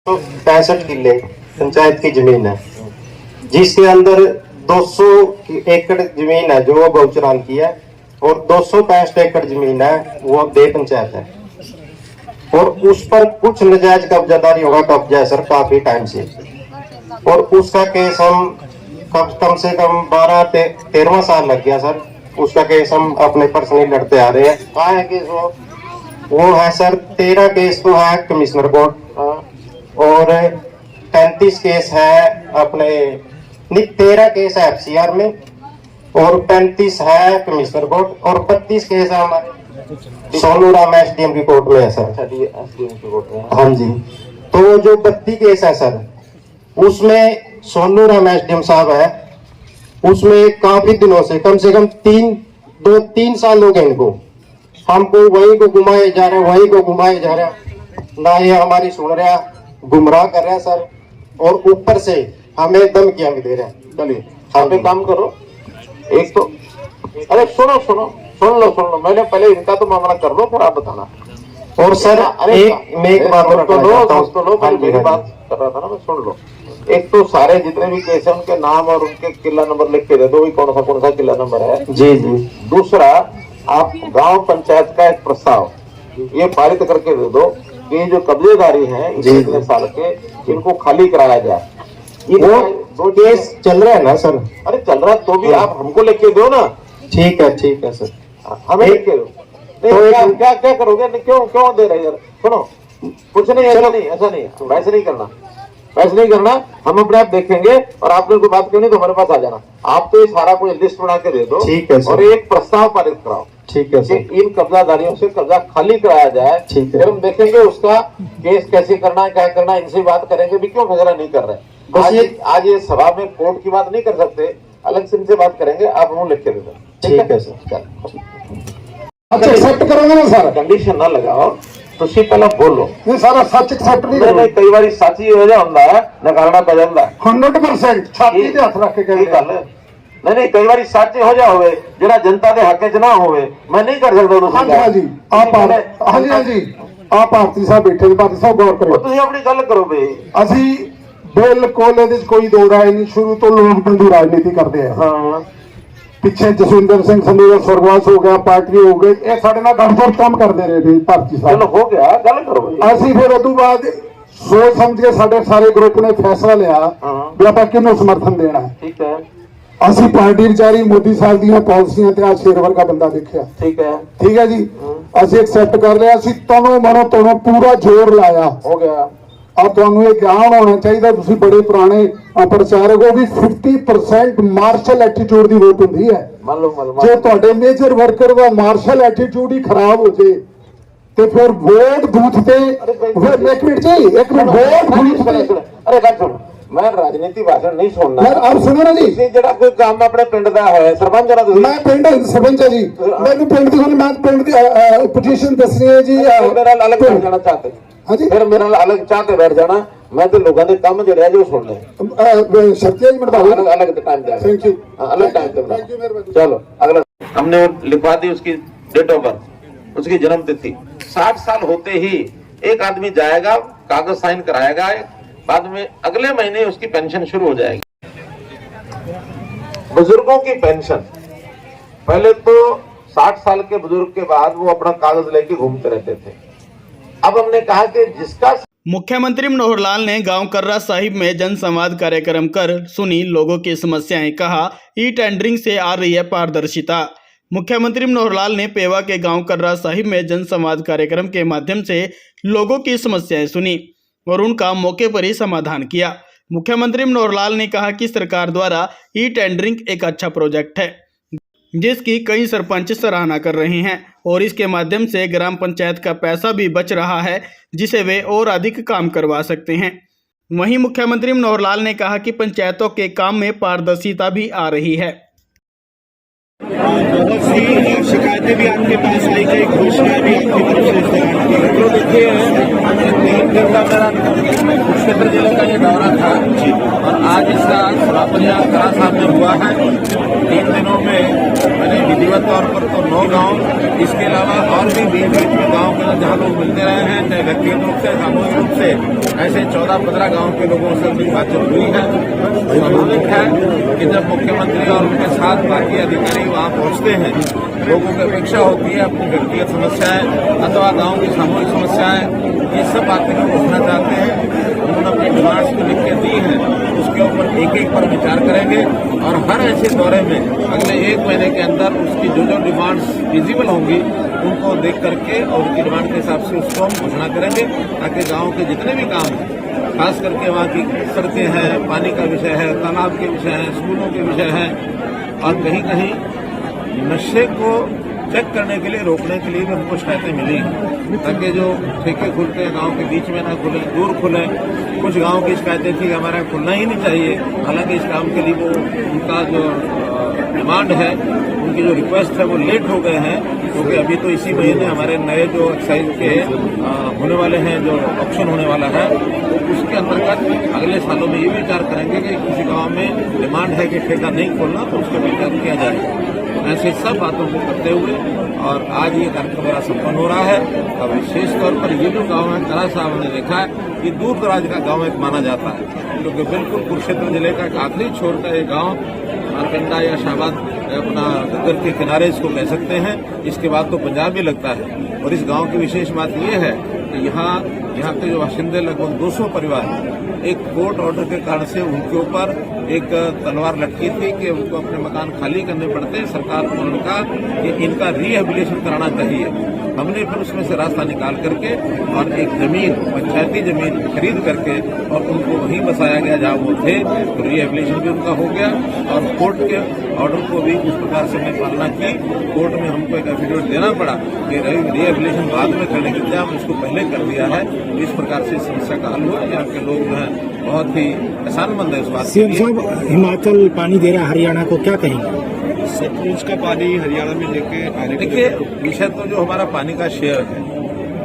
65 किले पंचायत की जमीन है, जिसके अंदर 200 एकड़ जमीन है जो गौचरान की है और 265 एकड़ जमीन है वो दे पंचायत है। और उस पर कुछ नजायज कब्जादारी होगा, कब्जा है सर काफी टाइम से। और उसका केस हम कम से कम 12-13वां साल लग गया सर। उसका केस हम अपने पर्सनली लड़ते आ रहे हैं। कहाँ है केस? वो है सर 13 केस तो है कमिश्नर कोर्ट और 35 केस है अपने 13 केस है FCR में और 35 है कमिश्नर कोर्ट और 32 केस है हमारे सोनू राम SDM की कोर्ट में है सर। SDM की कोर्ट में, हाँ जी। तो जो 32 केस है सर उसमें सोनू राम SDM साहब है, उसमें काफी दिनों से कम 3 साल हो गए इनको, हमको वही को घुमाए जा रहे, वही को घुमाए जा रहे, ना ये हमारी सुन रहा, गुमराह कर रहा है सर। और ऊपर से हमें धमकियां भी दे रहे हैं। चलिए आप एक काम करो, एक तो अरे सुन लो, मैंने पहले इनका तो मामला कर लो फिर आप बताना। और सर एक बात मेरी बात कर रहा था ना, मैं सुन लो। एक तो सारे जितने भी केस है उनके नाम और उनके किला नंबर लिख के दे दो, कौन सा किला नंबर है। जी। दूसरा, आप गांव पंचायत का एक प्रस्ताव ये पारित करके दे दो कि जो कब्जेदारी हैं इतने साल के, इनको खाली कराया जाए। वो दो केस चल रहा है ना सर? अरे चल रहा तो भी आप हमको लिख के दो ना। ठीक है सर, हमें लिख के दो। तो क्या करोगे? क्यों दे रहे यार? सुनो, कुछ नहीं, ऐसा नहीं, वैसे नहीं करना। हम अपने आप देखेंगे और आपने कोई बात करनी तो हमारे पास आ जाना। आप तो ये सारा कुछ लिस्ट बना के दे दो। ठीक है सर। और एक प्रस्ताव पारित कराओ। ठीक है सर। इन कब्जादारियों से कब्जा खाली कराया जाए। ठीक है। फिर हम देखेंगे उसका केस कैसे करना है, क्या करना है, इनसे बात करेंगे भी क्यों फैसला नहीं कर रहे। आज ये सभा में कोर्ट की बात नहीं कर सकते, अलग से इनसे बात करेंगे। आप हम लिख के दे दो। ठीक है सर। अच्छा, एक्सेप्ट करोगे ना सर? कंडीशन ना लगाओ, ਤੁਸੀਂ ਪਹਿਲਾਂ ਬੋਲੋ। ਨਹੀਂ ਸਾਰਾ ਸੱਚ ਐਕਸੈਪਟ ਨਹੀਂ ਕਰੋ। ਕਈ ਵਾਰੀ ਸੱਚ ਹੀ ਹੋ ਜਾਂਦਾ ਹੈ, ਨਕਾਰਨਾ ਪੈ ਜਾਂਦਾ ਹੈ। 100% ਛਾਤੀ ਤੇ ਹੱਥ ਰੱਖ ਕੇ ਕਹਿੰਦੇ ਗੱਲ ਨਹੀਂ ਕਈ ਵਾਰੀ ਸੱਚ ਇਹੋ ਜਿਹਾ ਹੋਵੇ ਜਿਹੜਾ ਜਨਤਾ ਦੇ ਹੱਕ 'ਚ ਨਾ ਹੋਵੇ, ਮੈਂ ਨਹੀਂ ਕਰ ਸਕਦਾ ਉਹਨੂੰ। ਹਾਂਜੀ ਆਹ ਭਾਰਤੀ ਸਾਹਿਬ ਬੈਠੇ ਨੇ, ਭਾਰਤੀ ਸਾਹਿਬ ਗੌਰ ਕਰੋ। ਤੁਸੀਂ ਆਪਣੀ ਗੱਲ ਕਰੋ ਬਈ। ਅਸੀਂ ਬਿਲਕੁਲ ਇਹਦੇ 'ਚ ਕੋਈ ਦੋ ਰਾਏ ਨਹੀਂ, ਸ਼ੁਰੂ ਤੋਂ ਲੋਕ ਬੰਦੂ ਰਾਜਨੀਤੀ ਕਰਦੇ ਆ। ਹਾਂ, ਪਿੱਛੇ ਜਸਵਿੰਦਰ ਸਿੰਘ ਸੰਧੂ ਦਾ ਸਵਰਗਵਾਸ ਹੋ ਗਿਆ, ਪਾਰਟੀ ਹੋ ਗਏ, ਇਹ ਸਾਡੇ ਨਾਲ ਗੱਲਬਾਤ ਕੰਮ ਕਰਦੇ ਰਹੇ ਨੇ ਭਾਰਤੀ ਸਾਹਿਬ। ਚਲੋ ਹੋ ਗਿਆ, ਗੱਲ ਕਰੋ। ਅਸੀਂ ਫਿਰ ਉਦੋਂ ਬਾਅਦ ਸੋਚ ਸਮਝ ਕੇ ਸਾਡੇ ਸਾਰੇ ਗਰੁੱਪ ਨੇ ਫੈਸਲਾ ਲਿਆ ਵੀ ਆਪਾਂ ਕਿਹਨੂੰ ਸਮਰਥਨ ਦੇਣਾ। ਠੀਕ ਹੈ। ਅਸੀਂ ਪਾਰਟੀ ਵਿਚਾਰੀ ਮੋਦੀ ਸਾਹਿਬ ਦੀਆਂ ਪਾਲਿਸੀਆਂ ਤੇ ਆ ਸ਼ੇਰ ਵਰਗਾ ਬੰਦਾ ਦੇਖਿਆ। ਠੀਕ ਹੈ ਜੀ, ਅਸੀਂ ਐਕਸੈਪਟ ਕਰ ਲਿਆ। ਅਸੀਂ ਤਨੋਂ ਮਨੋਂ ਤੋਂ ਪੂਰਾ ਜ਼ੋਰ ਲਾਇਆ। ਹੋ ਗਿਆ। अब ਤੁਹਾਨੂੰ ਇਹ ਗਿਆਨ ਹੋਣਾ ਚਾਹੀਦਾ, ਤੁਸੀਂ ਬੜੇ ਪੁਰਾਣੇ ਪ੍ਰਚਾਰਕ ਹੋ ਵੀ 50% ਮਾਰਸ਼ਲ ਐਟੀਟਿਊਡ ਦੀ ਵੋਟ ਹੁੰਦੀ ਹੈ। ਜੇ ਤੁਹਾਡੇ ਮੇਜਰ ਵਰਕਰ ਦਾ ਮਾਰਸ਼ਲ ਐਟੀਟਿਊਡ ਹੀ ਖਰਾਬ ਹੋ ਜੇ ਤੇ ਫਿਰ ਵੋਟ ਬੂਥ ਤੇ ਇੱਕ ਮਿੰਟ ਵੋਟ ਬੂਥ ਤੇ। ਅਰੇ ਗੱਲ ਸੁਣ, ਮੈਂ ਰਾਜਨੀਤੀ ਭਾਸ਼ਣ ਨਹੀਂ ਸੁਣਨਾ। ਆਪ ਸੁਣੋ ਨਾ ਜੀ, ਜਿਹੜਾ ਕੋਈ ਕੰਮ ਆਪਣੇ ਪਿੰਡ ਦਾ ਹੈ, ਸਰਪੰਚ ਦਾ ਤੁਸੀਂ। ਮੈਂ ਪਿੰਡ ਸਰਪੰਚ ਹਾਂ ਜੀ, ਮੈਨੂੰ ਪਿੰਡ ਦੀ ਮੈਂ ਪਿੰਡ ਦੀ ਪੋਜੀਸ਼ਨ ਦੱਸਣੀ ਹੈ ਜੀ। ਮੇਰਾ ਅਲੱਗ ਬੈਠ ਜਾਣਾ ਚਾਹਤੇ। हाँ जी, फिर मेरे अलग चाहते बैठ जाना, मैं तो लोगों के काम जो जो सुन ले। अलग टाइम दे। Thank you. अलग टाइम दे। चलो अगला हमने लिखवा दी उसकी डेट ऑफ बर्थ, उसकी जन्म तिथि। 60 साल होते ही एक आदमी जाएगा, कागज साइन कराएगा, बाद में अगले महीने उसकी पेंशन शुरू हो जाएगी। बुजुर्गों की पेंशन पहले तो 60 साल के बुजुर्ग के बाद वो अपना कागज लेके घूमते रहते थे। अब हमने कहा कि जिसका मुख्यमंत्री मनोहर लाल ने गांव कर्रा साहिब में जनसंवाद कार्यक्रम कर सुनी लोगों की समस्याएं। कहा ई टेंडरिंग से आ रही है पारदर्शिता। मुख्यमंत्री मनोहर लाल ने पेवा के गांव कर्रा साहिब में जनसंवाद कार्यक्रम के माध्यम से लोगों की समस्याएं सुनी और उनका मौके पर ही समाधान किया। मुख्यमंत्री मनोहर लाल ने कहा कि सरकार द्वारा ई टेंडरिंग एक अच्छा प्रोजेक्ट है जिसकी कई सरपंच सराहना कर रहे हैं और इसके माध्यम से ग्राम पंचायत का पैसा भी बच रहा है जिसे वे और अधिक काम करवा सकते हैं। वहीं मुख्यमंत्री मनोहर लाल ने कहा कि पंचायतों के काम में पारदर्शिता भी आ रही है। बहुत सी शिकायतें भी आपके पास आई, कई घोषणाएं भी आपकी तरफ से इस दौरान की गई। तो देखिए, 3 दिन का मेरा कुरुक्षेत्र जिले का ये दौरा था और आज इसका समापन यहाँ करा साहब में हुआ है। 3 दिनों में मैंने विधिवत तौर पर तो 9 गांव, इसके अलावा और भी बीच में गाँव के जहाँ लोग मिलते रहे हैं, चाहे व्यक्तिगत रूप से सामूहिक रूप से, ऐसे 14-15 गाँव के लोगों से भी बातचीत हुई है। स्वाभाविक है कि जब मुख्यमंत्री और उनके साथ बाकी अधिकारी वहाँ पहुँचते हैं, लोगों की अपेक्षा होती है अपनी व्यक्तिगत समस्याएं अथवा गाँव की सामूहिक समस्याएं, ये सब बातें लोग पूछना चाहते हैं। उन्होंने अपनी डिमांड्स को लिख के दी है, उसके ऊपर एक एक पर विचार करेंगे और हर ऐसे दौरे में अगले 1 महीने के अंदर उसकी जो जो डिमांड्स विजिबल होंगी उनको देख करके और उनकी डिमांड के हिसाब से उसको हम घोषणा करेंगे, ताकि गाँव के जितने भी काम हैं, खास करके वहाँ की सड़कें हैं, पानी का विषय है, तालाब के विषय हैं, स्कूलों के विषय हैं, और कहीं कहीं नशे को चेक करने के लिए, रोकने के लिए भी हमको शिकायतें मिली हैं, ताकि जो ठेके खुलते हैं गांव के बीच में ना खुले, दूर खुले। कुछ गांव की शिकायतें थी कि हमारा खुलना ही नहीं चाहिए, हालांकि इस काम के लिए वो उनका जो डिमांड है, उनकी जो रिक्वेस्ट है वो लेट हो गए हैं, क्योंकि अभी तो इसी महीने हमारे नए जो एक्साइज के होने वाले हैं, जो ऑप्शन होने वाला है, तो उसके अंतर्गत अगले सालों में ये विचार करेंगे कि किसी गांव में डिमांड है कि ठेका नहीं खोलना तो उसका विचार किया जाए। ऐसे सब बातों को करते हुए और आज ये कार्यक्रम मेरा संपन्न हो रहा है। और विशेष तौर पर ये जो गांव है करा साहब ने देखा है, ये दूर दराज का गांव एक माना जाता है, क्योंकि बिल्कुल कुरुक्षेत्र जिले का एक आखिरी छोर का ये गांव मारकंडा या शाहबाद अपना गग्गर के किनारे इसको कह सकते हैं, इसके बाद तो पंजाब भी लगता है। और इस गांव की विशेष बात यह है कि यहाँ के जो बाशिंदे लगभग 200 परिवार, एक कोर्ट ऑर्डर के कारण से उनके ऊपर एक तलवार लटकी थी कि उनको अपने मकान खाली करने पड़ते हैं। सरकार को उन्होंने कहा कि इनका रिहेबिलिटेशन कराना चाहिए। हमने फिर उसमें से रास्ता निकाल करके और एक जमीन, पंचायती जमीन खरीद करके और उनको वहीं बसाया गया जहाँ वो थे, तो रिहेबिलिटेशन भी उनका हो गया और कोर्ट के ऑर्डर को भी उस प्रकार से हमने पालना की। कोर्ट में हमको एक एफिडेविट देना पड़ा कि रिहेबिलिटेशन बाद में करने की बजाय हमने उसको पहले कर दिया है। इस प्रकार से समस्या का हल हुआ। यहाँ के लोग जो है बहुत ही एहसानमंद है इस बात सीएम साहब, हिमाचल पानी दे रहा है हरियाणा को, क्या कहेंगे? सतलुज का पानी हरियाणा में लेके आने, देखिए विषय तो जो हमारा पानी का शेयर है,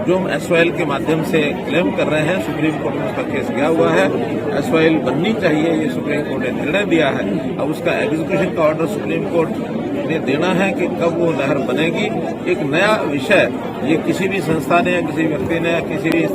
जो हम एसवाइएल के माध्यम से क्लेम कर रहे हैं, सुप्रीम कोर्ट में उसका केस गया हुआ है। एसवाइएल बननी चाहिए, ये सुप्रीम कोर्ट ने निर्णय दिया है। अब उसका एग्जीक्यूशन का ऑर्डर सुप्रीम कोर्ट ने देना है कि कब वो नहर बनेगी। एक नया विषय ये किसी भी संस्था ने या किसी व्यक्ति ने या किसी भी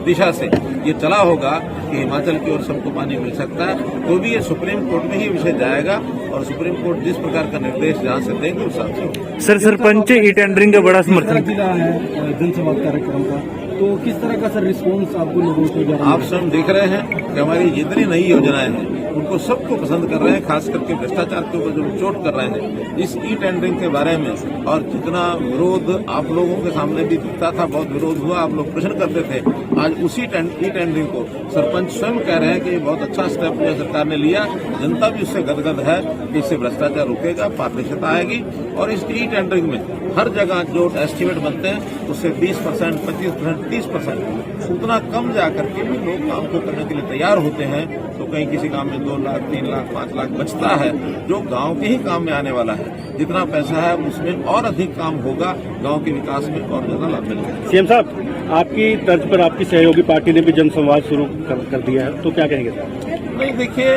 दिशा से ये चला होगा कि हिमाचल की ओर सबको पानी मिल सकता है, तो भी ये सुप्रीम कोर्ट में ही विषय जाएगा और सुप्रीम कोर्ट जिस प्रकार का निर्देश जहाँ से देंगे उस हिसाब से। सर, सरपंच ई टेंडरिंग का बड़ा समर्थन जिला है जनसंवाद कार्यक्रम का, तो किस तरह का सर रिस्पॉन्स आपको लोगों को? आप स्वयं देख रहे हैं कि हमारी जितनी नई योजनाएं हैं उनको सबको पसंद कर रहे हैं, खास करके भ्रष्टाचार के ऊपर जो चोट कर रहे हैं इस ई टेंडरिंग के बारे में। और जितना विरोध आप लोगों के सामने भी दिखता था, बहुत विरोध हुआ, आप लोग प्रश्न करते थे, आज उसी ई टेंडरिंग को सरपंच स्वयं कह रहे हैं कि ये बहुत अच्छा स्टेप सरकार ने लिया। जनता भी उससे गदगद है कि इससे भ्रष्टाचार रुकेगा, पारदर्शिता आएगी। और इस ई टेंडरिंग में हर जगह जो एस्टीमेट बनते हैं उससे 20%, 25%, 30% उतना कम जाकर के भी लोग काम को करने के लिए तैयार होते हैं। तो कहीं किसी काम में 2 लाख, 3 लाख, 5 लाख बचता है, जो गांव के ही काम में आने वाला है। जितना पैसा है उसमें और अधिक काम होगा, गांव के विकास में और ज्यादा लाभ मिलेगा। सीएम साहब, आपकी तर्ज पर आपकी सहयोगी पार्टी ने भी जनसंवाद शुरू कर दिया है, तो क्या कहेंगे सर? नहीं, देखिए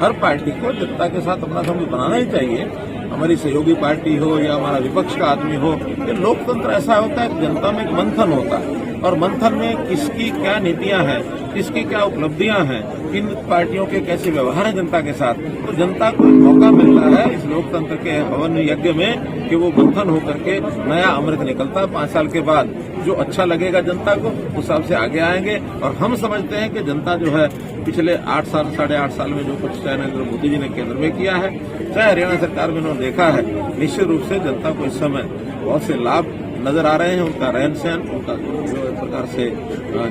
हर पार्टी को जनता के साथ अपना संबंध बनाना ही चाहिए। हमारी सहयोगी पार्टी हो या हमारा विपक्ष का आदमी हो, ये लोकतंत्र ऐसा होता है कि जनता में एक मंथन होता है और मंथन में किसकी क्या नीतियां हैं, किसकी क्या उपलब्धियां हैं, किन पार्टियों के कैसे व्यवहार है जनता के साथ, तो जनता को मौका मिलता है इस लोकतंत्र के हवन यज्ञ में कि वो मंथन होकर के नया अमृत निकलता है। 5 साल के बाद जो अच्छा लगेगा जनता को उस हिसाब से आगे आएंगे। और हम समझते हैं कि जनता जो है पिछले 8 साल, 8.5 साल में जो कुछ चाहे नरेंद्र मोदी जी ने केंद्र में किया है, चाहे हरियाणा सरकार में उन्होंने देखा है, निश्चित रूप से जनता को इस समय बहुत से लाभ नजर आ रहे हैं। उनका रहन सहन, उनका जो एक प्रकार से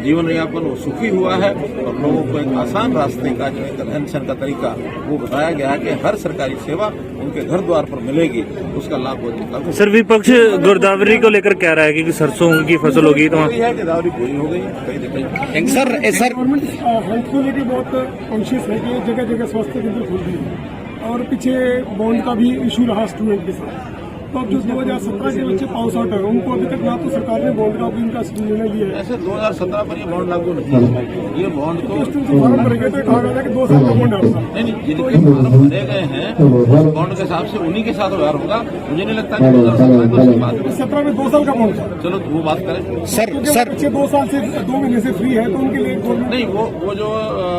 जीवन यापन वो सुखी हुआ है और लोगों को एक आसान रास्ते का जो एक रहन सहन का तरीका वो बताया गया है कि हर सरकारी सेवा उनके घर द्वार पर मिलेगी, उसका लाभ वो जनता को। सर, विपक्ष गोदावरी को लेकर कह रहा है कि सरसों की फसल होगी तो है गोदावरी पूरी हो गई, कहीं दिक्कत। सर गवर्नमेंट हेल्थ को लेकर बहुत कॉन्शियस है कि जगह जगह स्वास्थ्य केंद्र खुल रही है और पीछे बॉन्ड का भी इशू रहा स्टूडेंट के साथ, तो अब जो 2017 के बच्चे पास आउट है उनको अभी तक ना तो सरकार ने बॉन्ड का इनका निर्णय लिया है। ऐसे 2017 पर ये बॉन्ड लागू नहीं है। ये बॉन्ड तो फॉर्म भरेंगे तो कहा गया था कि 2 साल का बॉन्ड है उसका। नहीं, जिनके फॉर्म भरे गए हैं उस बॉन्ड के हिसाब से उन्हीं के साथ व्यवहार होगा। मुझे नहीं लगता कि 17 में 2 साल का बॉन्ड था। चलो वो बात करें। सर बच्चे 2 साल से 2 महीने से फ्री है तो उनके लिए नहीं, वो जो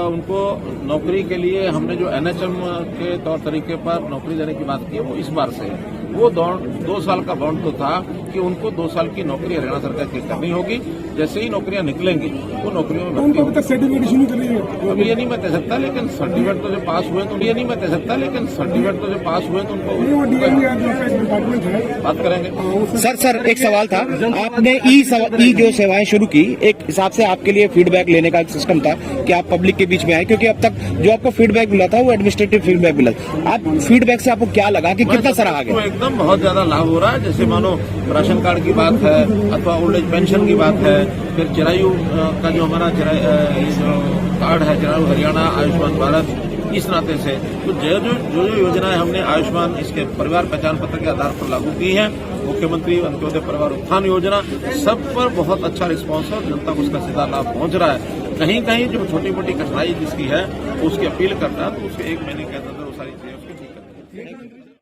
उनको नौकरी के लिए हमने जो एनएचएम के तौर तरीके पर नौकरी देने की बात की है वो इस बार से है। वो 2 साल का बॉन्ड तो था कि उनको 2 साल की नौकरी हरियाणा सरकार की करनी होगी। जैसे ही नौकरियां निकलेंगी वो नौकरियों में उनको अभी तक सर्टिफिकेट इशू नहीं कर रही है। अभी ये नहीं मैं कह सकता, लेकिन सर्टिफिकेट तो जो पास हुए तो ये नहीं मैं कह सकता, लेकिन सर्टिफिकेट तो जो पास हुए तो उनको डिपार्टमेंट है बात करेंगे। सर एक सवाल था, आपने ई जो सेवाएं शुरू की, एक हिसाब से आपके लिए फीडबैक लेने का एक सिस्टम था कि आप पब्लिक के बीच में आए, क्योंकि अब तक जो आपको फीडबैक मिला था वो एडमिनिस्ट्रेटिव फीडबैक मिला। आप फीडबैक से आपको क्या लगा कि कितना सराहा गया? एकदम बहुत ज्यादा लाभ हो रहा है। जैसे मानो राशन कार्ड की बात है अथवा ओल्ड एज पेंशन की बात है, फिर चिरायु का जो हमारा जो कार्ड है चिरायु हरियाणा आयुष्मान भारत, इस नाते से तो जो योजनाएं हमने आयुष्मान इसके परिवार पहचान पत्र के आधार पर लागू की है, मुख्यमंत्री अंत्योदय परिवार उत्थान योजना, सब पर बहुत अच्छा रिस्पांस है। जनता को उसका सीधा लाभ पहुंच रहा है। कहीं कहीं जो छोटी मोटी कठिनाई जिसकी है उसकी अपील करता है तो उसके 1 महीने के अंदर वो सारी चीजें उसकी ठीक करते हैं।